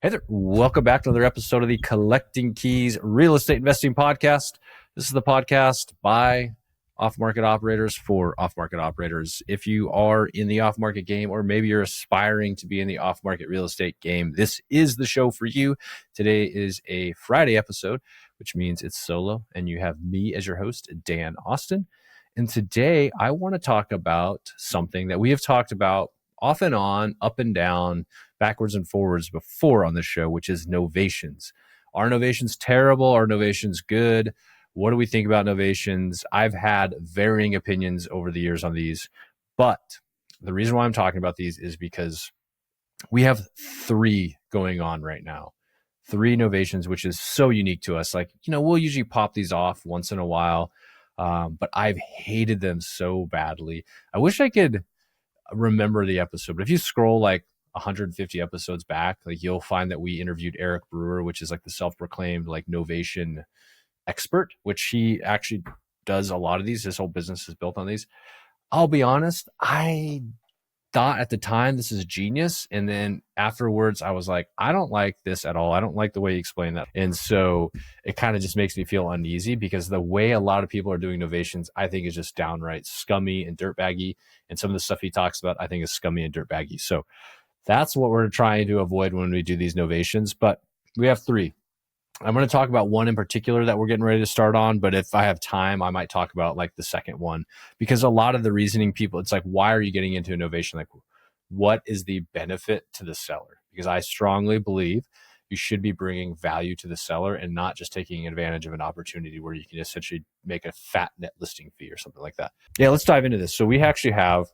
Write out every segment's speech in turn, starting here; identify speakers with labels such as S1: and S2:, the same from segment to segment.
S1: Hey there. Welcome back to another episode of the Collecting Keys Real Estate Investing Podcast. This is the podcast by off-market operators for off-market operators. If you are in the off-market game, or maybe you're aspiring to be in the off-market real estate game, this is the show for you. Today is a Friday episode, which means it's solo, and you have me as your host, Dan Austin. And today I want to talk about something that we have talked about off and on, up and down, backwards and forwards before on the show, which is novations. Are novations terrible? Are novations good? What do we think about novations? I've had varying opinions over the years on these, but the reason why I'm talking about these is because we have three going on right now. Three novations, which is so unique to us. Like, we'll usually pop these off once in a while, but I've hated them so badly. I wish I could remember the episode, but if you scroll like 150 episodes back, like you'll find that we interviewed Eric Brewer, which is like the self-proclaimed like novation expert, which he actually does a lot of these. His whole business is built on these. I'll be honest, I thought at the time this is genius, and then afterwards I was like, I don't like this at all. I don't like the way you explain that. And so it kind of just makes me feel uneasy, because the way a lot of people are doing novations, I think, is just downright scummy and dirtbaggy. And some of the stuff he talks about, I think, is scummy and dirtbaggy. So that's what we're trying to avoid when we do these novations. But we have three. I'm going to talk about one in particular that we're getting ready to start on, but if I have time, I might talk about like the second one, because a lot of the reasoning people, it's like, why are you getting into a novation? Like, what is the benefit to the seller? Because I strongly believe you should be bringing value to the seller and not just taking advantage of an opportunity where you can essentially make a fat net listing fee or something like that. Yeah, let's dive into this. So we actually have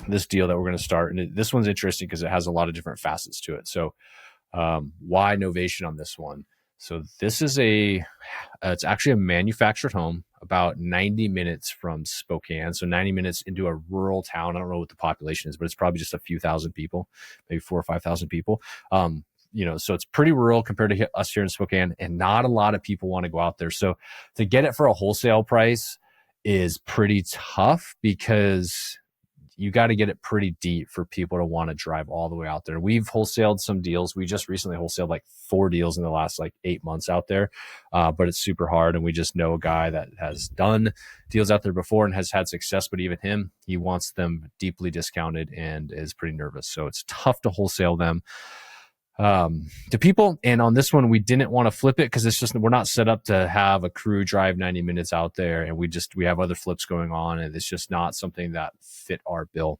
S1: this deal that we're going to start, and this one's interesting because it has a lot of different facets to it. So why novation on this one? So this is it's actually a manufactured home about 90 minutes from Spokane. So 90 minutes into a rural town. I don't know what the population is, but it's probably just a few thousand people, maybe 4,000 or 5,000 people. So it's pretty rural compared to us here in Spokane, and not a lot of people want to go out there. So to get it for a wholesale price is pretty tough, because you got to get it pretty deep for people to want to drive all the way out there. We've wholesaled some deals. We just recently wholesaled like 4 deals in the last like 8 months out there. But it's super hard. And we just know a guy that has done deals out there before and has had success. But even him, he wants them deeply discounted and is pretty nervous. So it's tough to wholesale them to people. And on this one, we didn't want to flip it, because it's just, we're not set up to have a crew drive 90 minutes out there. And we have other flips going on, and it's just not something that fit our bill.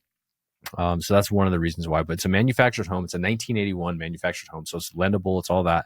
S1: So that's one of the reasons why. But it's a manufactured home. It's a 1981 manufactured home. So it's lendable. It's all that.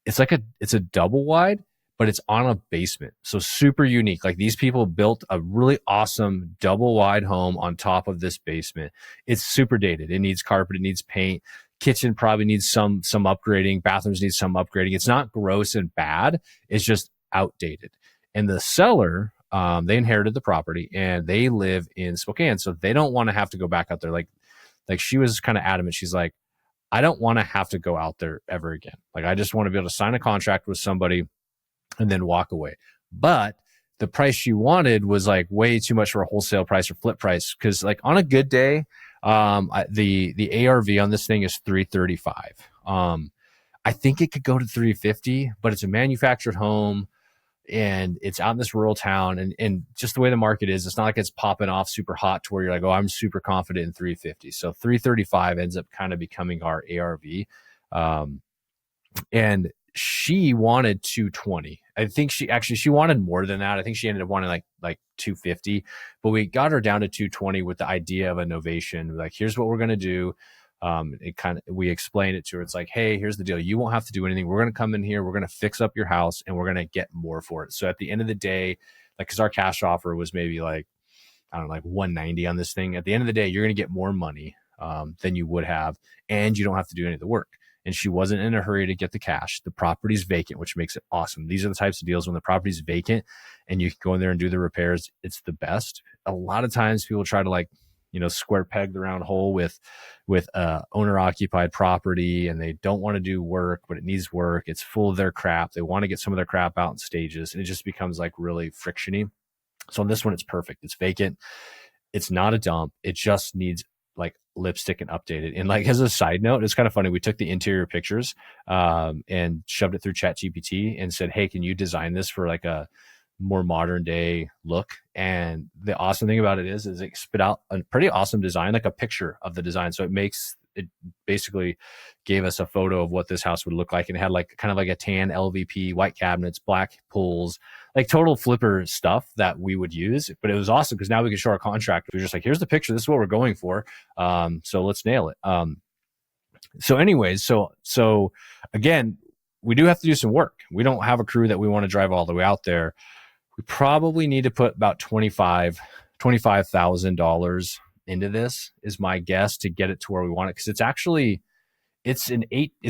S1: It's a double wide, but it's on a basement. So super unique. Like, these people built a really awesome double wide home on top of this basement. It's super dated. It needs carpet. It needs paint. Kitchen probably needs some upgrading. Bathrooms need some upgrading. It's not gross and bad. It's just outdated. And the seller, they inherited the property, and they live in Spokane, so they don't want to have to go back out there. Like she was kind of adamant. She's like, I don't want to have to go out there ever again. Like, I just want to be able to sign a contract with somebody and then walk away. But the price she wanted was like way too much for a wholesale price or flip price. Because like on a good day, the ARV on this thing is 335. I think it could go to 350, but it's a manufactured home, and it's out in this rural town, and just the way the market is, it's not like it's popping off super hot to where you're like, oh, I'm super confident in 350. So 335 ends up kind of becoming our ARV. And she wanted 220. I think she wanted more than that. I think she ended up wanting like 250, but we got her down to 220 with the idea of a novation. Like, here's what we're going to do. We explained it to her. It's like, hey, here's the deal. You won't have to do anything. We're going to come in here. We're going to fix up your house, and we're going to get more for it. So at the end of the day, like, cause our cash offer was maybe like, I don't know, like 190 on this thing. At the end of the day, you're going to get more money, than you would have, and you don't have to do any of the work. And she wasn't in a hurry to get the cash. The property's vacant, which makes it awesome. These are the types of deals when the property's vacant and you can go in there and do the repairs. It's the best. A lot of times people try to square peg the round hole with owner occupied property, and they don't want to do work, but it needs work. It's full of their crap. They want to get some of their crap out in stages, and it just becomes like really frictiony. So on this one, it's perfect. It's vacant. It's not a dump. It just needs like lipstick and update it. And like as a side note, it's kind of funny. We took the interior pictures and shoved it through ChatGPT and said, hey, can you design this for like a more modern day look? And the awesome thing about it is it spit out a pretty awesome design, like a picture of the design. So it basically gave us a photo of what this house would look like, and it had like kind of like a tan LVP, white cabinets, black pools, like total flipper stuff that we would use. But it was awesome because now we can show our contractor. We're just like, here's the picture. This is what we're going for. So let's nail it. So anyways, so again, we do have to do some work. We don't have a crew that we want to drive all the way out there. We probably need to put about $25,000 into this, is my guess, to get it to where we want it. Because it's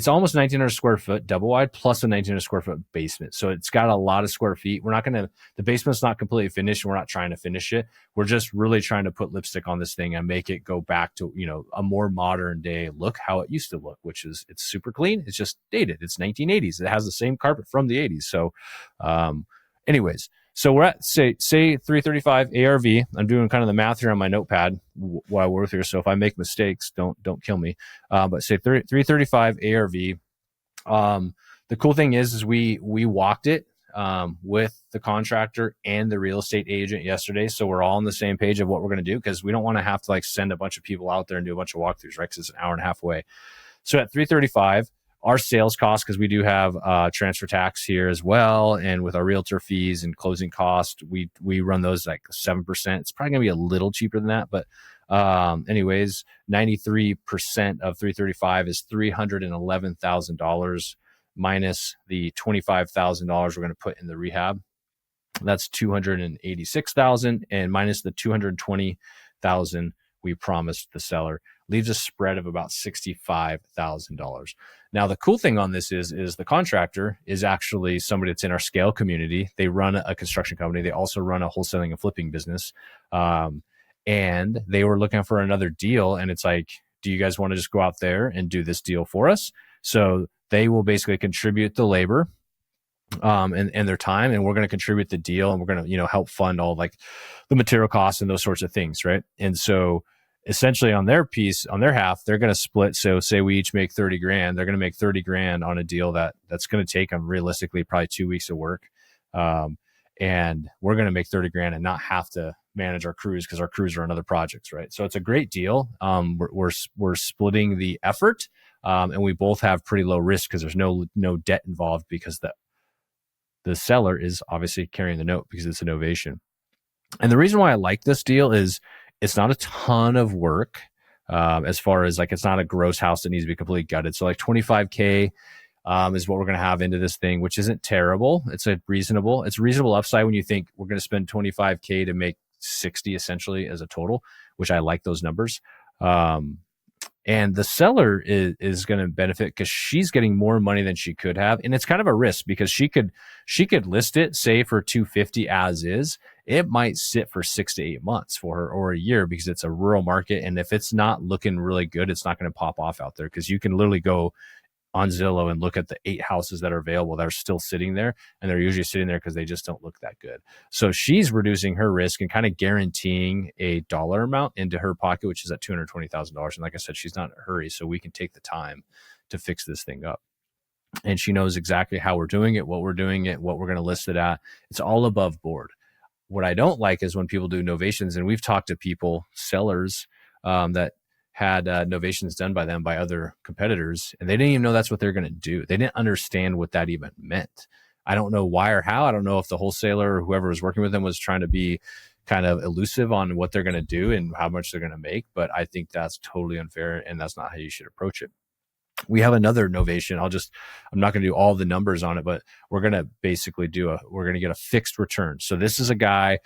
S1: almost 1,900 square foot double wide plus a 1,900 square foot basement. So it's got a lot of square feet. The basement's not completely finished. And we're not trying to finish it. We're just really trying to put lipstick on this thing and make it go back to, a more modern day look, how it used to look, which is it's super clean. It's just dated. It's 1980s. It has the same carpet from the 80s. So, anyways, so we're at say 335 ARV. I'm doing kind of the math here on my notepad while we're here. So if I make mistakes, don't kill me. But say 335 ARV. The cool thing is we walked it with the contractor and the real estate agent yesterday. So we're all on the same page of what we're going to do, because we don't want to have to like send a bunch of people out there and do a bunch of walkthroughs, right? Because it's an hour and a half away. So at 335, our sales costs, because we do have transfer tax here as well, and with our realtor fees and closing costs, we run those like 7%. It's probably gonna be a little cheaper than that, but anyways, 93% of 335 is $311,000 minus the $25,000 we're going to put in the rehab. That's $286,000, and minus the $220,000 we promised the seller, leaves a spread of about $65,000. Now, the cool thing on this is the contractor is actually somebody that's in our scale community. They run a construction company. They also run a wholesaling and flipping business. And they were looking for another deal. And it's like, do you guys want to just go out there and do this deal for us? So they will basically contribute the labor and their time, and we're going to contribute the deal, and we're going to, help fund all like the material costs and those sorts of things. Right. And so essentially on their half, they're going to split. So say we each make 30 grand, they're going to make 30 grand on a deal that's going to take them realistically probably 2 weeks of work. And we're going to make 30 grand and not have to manage our crews, because our crews are on other projects. Right. So it's a great deal. We're splitting the effort. And we both have pretty low risk because there's no debt involved, because the seller is obviously carrying the note because it's a novation. And the reason why I like this deal is it's not a ton of work, as far as like, it's not a gross house that needs to be completely gutted. So like 25K is what we're going to have into this thing, which isn't terrible. It's reasonable upside when you think we're going to spend 25K to make 60 essentially as a total, which I like those numbers. And the seller is going to benefit because she's getting more money than she could have. And it's kind of a risk, because she could list it, say, for 250 as is. It might sit for 6 to 8 months for her, or a year, because it's a rural market. And if it's not looking really good, it's not going to pop off out there, because you can literally go on Zillow and look at the 8 houses that are available that are still sitting there. And they're usually sitting there because they just don't look that good. So she's reducing her risk and kind of guaranteeing a dollar amount into her pocket, which is at $220,000. And like I said, she's not in a hurry, so we can take the time to fix this thing up. And she knows exactly how we're doing it, what we're doing it, what we're going to list it at. It's all above board. What I don't like is when people do novations, and we've talked to people, sellers, that had novations done by them by other competitors, and they didn't even know that's what they're going to do. They didn't understand what that even meant. I don't know why or how. I don't know if the wholesaler or whoever was working with them was trying to be kind of elusive on what they're going to do and how much they're going to make, but I think that's totally unfair, and that's not how you should approach it. We have another novation. I'm not going to do all the numbers on it, but we're going to basically we're going to get a fixed return. So this is a guy,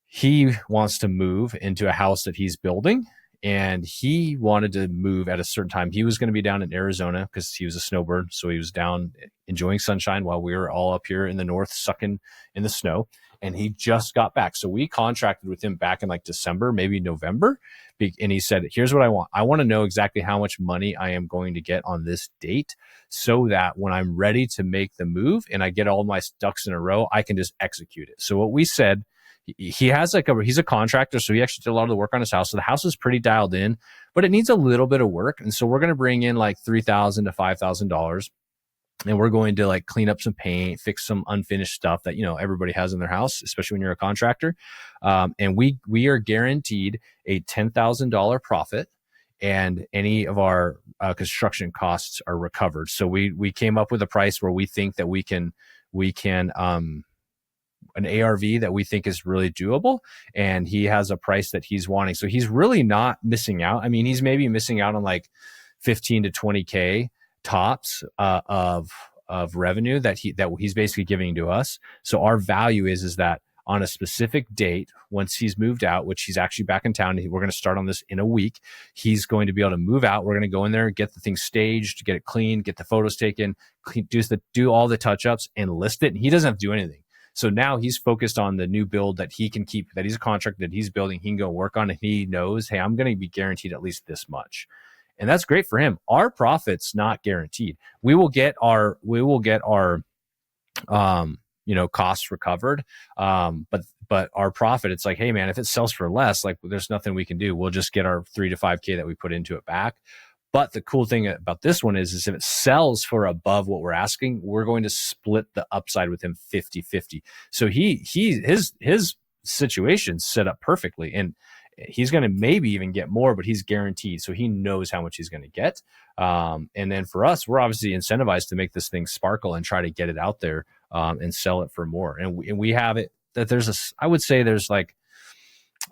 S1: he wants to move into a house that he's building, and he wanted to move at a certain time. He was going to be down in Arizona because he was a snowbird. So he was down enjoying sunshine while we were all up here in the north sucking in the snow. And he just got back. So we contracted with him back in like December, maybe November. And he said, here's what I want. I want to know exactly how much money I am going to get on this date, so that when I'm ready to make the move and I get all my ducks in a row, I can just execute it. So what we said, he has like he's a contractor, so he actually did a lot of the work on his house. So the house is pretty dialed in, but it needs a little bit of work. And so we're going to bring in like $3,000 to $5,000. And we're going to like clean up some paint, fix some unfinished stuff that, everybody has in their house, especially when you're a contractor. And we are guaranteed a $10,000 profit, and any of our construction costs are recovered. So we came up with a price where we think that we can an ARV that we think is really doable, and he has a price that he's wanting. So he's really not missing out. I mean, he's maybe missing out on like 15 to 20K tops of revenue that he's basically giving to us. So our value is that on a specific date, once he's moved out, which he's actually back in town, we're going to start on this in a week. He's going to be able to move out. We're going to go in there, get the thing staged, get it clean, get the photos taken, do all the touch-ups and list it. And he doesn't have to do anything. So now he's focused on the new build that he can keep, that he's a contract that he's building, he can go work on, and he knows, hey, I'm going to be guaranteed at least this much. And that's great for him. Our profit's not guaranteed. We will get our costs recovered. But our profit, it's like, hey man, if it sells for less, like there's nothing we can do. We'll just get our 3 to 5K that we put into it back. But the cool thing about this one is if it sells for above what we're asking, we're going to split the upside with him 50-50. So his situation's set up perfectly, and he's going to maybe even get more, but he's guaranteed. So he knows how much he's going to get. And then for us, we're obviously incentivized to make this thing sparkle and try to get it out there and sell it for more. And we have it that I would say there's like,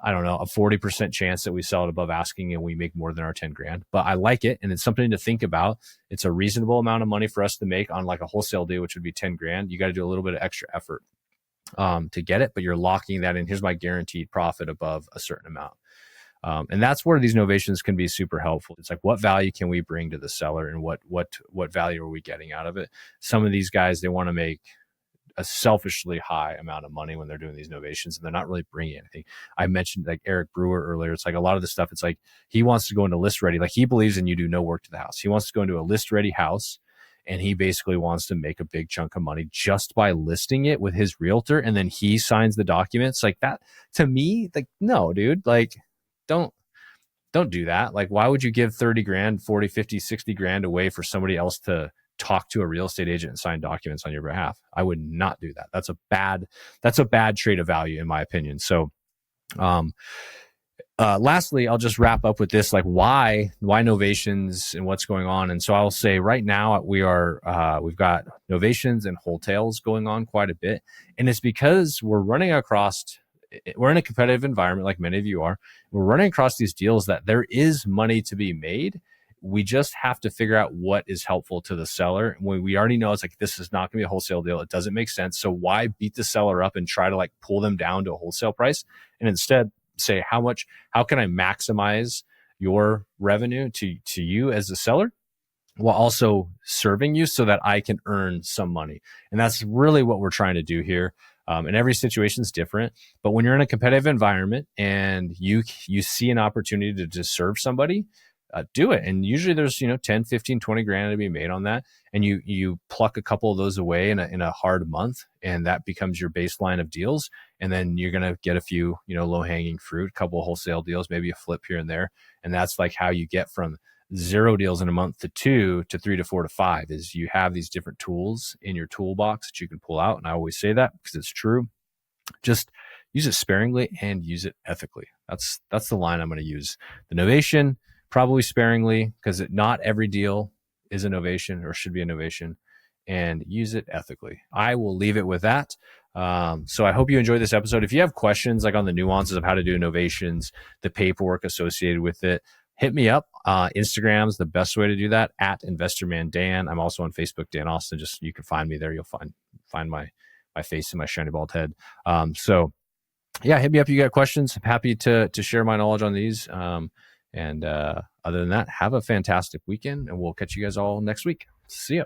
S1: I don't know, a 40% chance that we sell it above asking and we make more than our 10 grand. But I like it, and it's something to think about. It's a reasonable amount of money for us to make on like a wholesale deal, which would be 10 grand. You got to do a little bit of extra effort to get it, but you're locking that in. Here's my guaranteed profit above a certain amount. And that's where these novations can be super helpful. It's like, what value can we bring to the seller, and what value are we getting out of it? Some of these guys, they want to make a selfishly high amount of money when they're doing these novations, and they're not really bringing anything. I mentioned like Eric Brewer earlier. It's like a lot of the stuff, it's like he wants to go into list ready. Like he believes in you do no work to the house. He wants to go into a list ready house, and he basically wants to make a big chunk of money just by listing it with his realtor, and then he signs the documents. Like that, to me, like, no, dude, like don't do that. Like, why would you give 30 grand, 40, 50, 60 grand away for somebody else to talk to a real estate agent and sign documents on your behalf? I would not do that. That's a bad trade of value, in my opinion. So, lastly, I'll just wrap up with this, like why novations and what's going on. And so I'll say right now we've got novations and wholesales going on quite a bit. And it's because we're in a competitive environment, like many of you are. We're running across these deals that there is money to be made. We just have to figure out what is helpful to the seller. When we already know it's like, this is not going to be a wholesale deal. It doesn't make sense. So why beat the seller up and try to like pull them down to a wholesale price, and instead say, how can I maximize your revenue to you as a seller, while also serving you so that I can earn some money? And that's really what we're trying to do here. And every situation is different, but when you're in a competitive environment and you see an opportunity to serve somebody, do it. And usually there's 10, 15, 20 grand to be made on that, and you pluck a couple of those away in a hard month, and that becomes your baseline of deals. And then you're going to get a few low hanging fruit, a couple of wholesale deals, maybe a flip here and there, and that's like how you get from 0 deals in a month to 2 to 3 to 4 to 5. Is you have these different tools in your toolbox that you can pull out. And I always say that because it's true. Just use it sparingly and use it ethically. That's the line I'm going to use. The novation, probably sparingly, because not every deal is a novation or should be a novation, and use it ethically. I will leave it with that. So I hope you enjoyed this episode. If you have questions like on the nuances of how to do novations, the paperwork associated with it, hit me up. Instagram is the best way to do that, at InvestorManDan. I'm also on Facebook, Dan Austin. Just, you can find me there. You'll find my face and my shiny bald head. So yeah, hit me up if you got questions. I'm happy to share my knowledge on these. And other than that, have a fantastic weekend, and we'll catch you guys all next week. See ya.